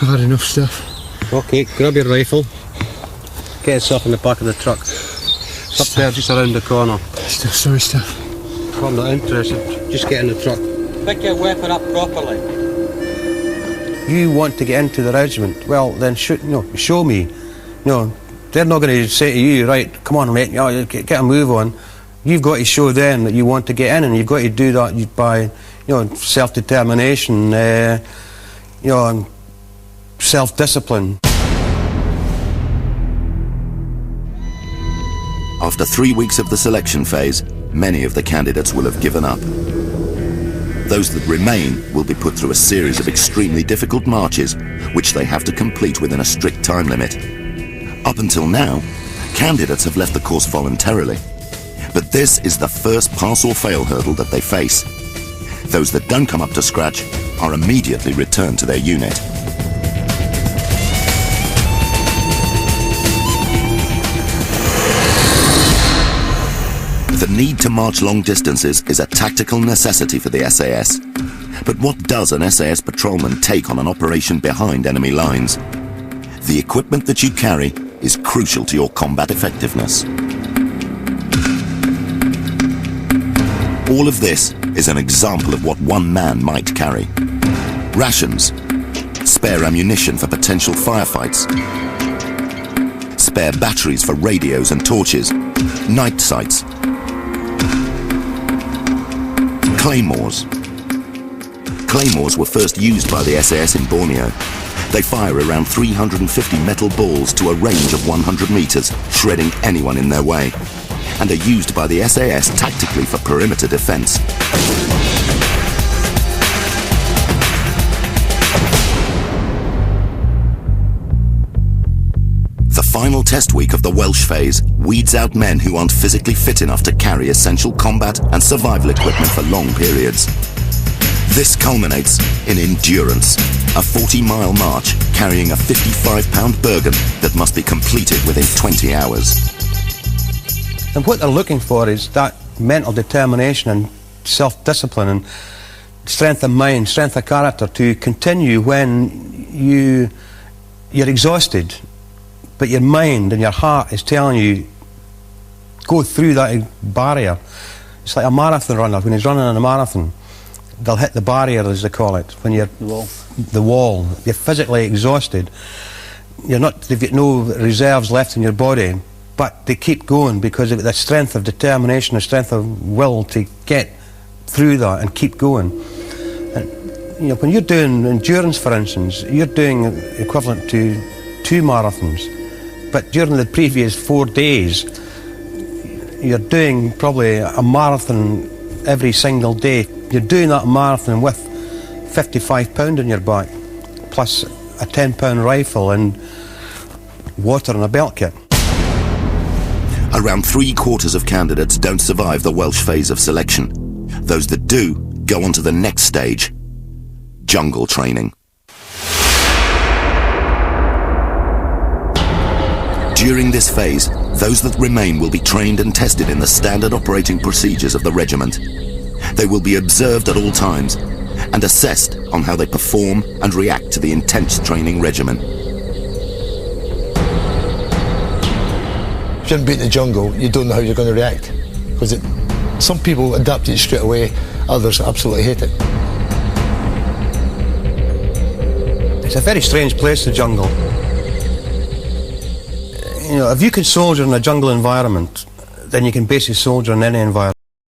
I've had enough stuff. Okay, grab your rifle. Get yourself in the back of the truck. It's up there, just around the corner. Still sorry stuff. I'm not interested. Just get in the truck. Pick your weapon up properly. You want to get into the regiment? Well, then show me. They're not going to say to you, right, come on, mate, get a move on. You've got to show them that you want to get in, and you've got to do that by, self-determination, and self-discipline. After 3 weeks of the selection phase, many of the candidates will have given up. Those that remain will be put through a series of extremely difficult marches, which they have to complete within a strict time limit. Up until now, candidates have left the course voluntarily. But this is the first pass or fail hurdle that they face. Those that don't come up to scratch are immediately returned to their unit. The need to march long distances is a tactical necessity for the SAS. But what does an SAS patrolman take on an operation behind enemy lines? The equipment that you carry is crucial to your combat effectiveness. All of this is an example of what one man might carry. Rations, spare ammunition for potential firefights, spare batteries for radios and torches, night sights, claymores. Claymores were first used by the SAS in Borneo. They fire around 350 metal balls to a range of 100 meters, shredding anyone in their way, and are used by the SAS tactically for perimeter defense. The final test week of the Welsh phase weeds out men who aren't physically fit enough to carry essential combat and survival equipment for long periods. This culminates in endurance, a 40-mile march carrying a 55-pound Bergen that must be completed within 20 hours. And what they're looking for is that mental determination and self-discipline and strength of mind, strength of character to continue when you're exhausted, but your mind and your heart is telling you, go through that barrier. It's like a marathon runner, when he's running in a marathon, they'll hit the barrier, as they call it, when you're the wall. You're physically exhausted. They've got no reserves left in your body, but they keep going because of the strength of determination, the strength of will to get through that and keep going. And when you're doing endurance, for instance, you're doing equivalent to 2 marathons, but during the previous 4 days, you're doing probably a marathon every single day. You're doing that marathon with 55 pound in your back, plus a 10-pound rifle and water and a belt kit. Around 3/4 of candidates don't survive the Welsh phase of selection. Those that do go on to the next stage, jungle training. During this phase, those that remain will be trained and tested in the standard operating procedures of the regiment. They will be observed at all times and assessed on how they perform and react to the intense training regimen. If you haven't been in the jungle, you don't know how you're going to react. Because some people adapt it straight away, others absolutely hate it. It's a very strange place, the jungle. If you can soldier in a jungle environment, then you can basically soldier in any environment.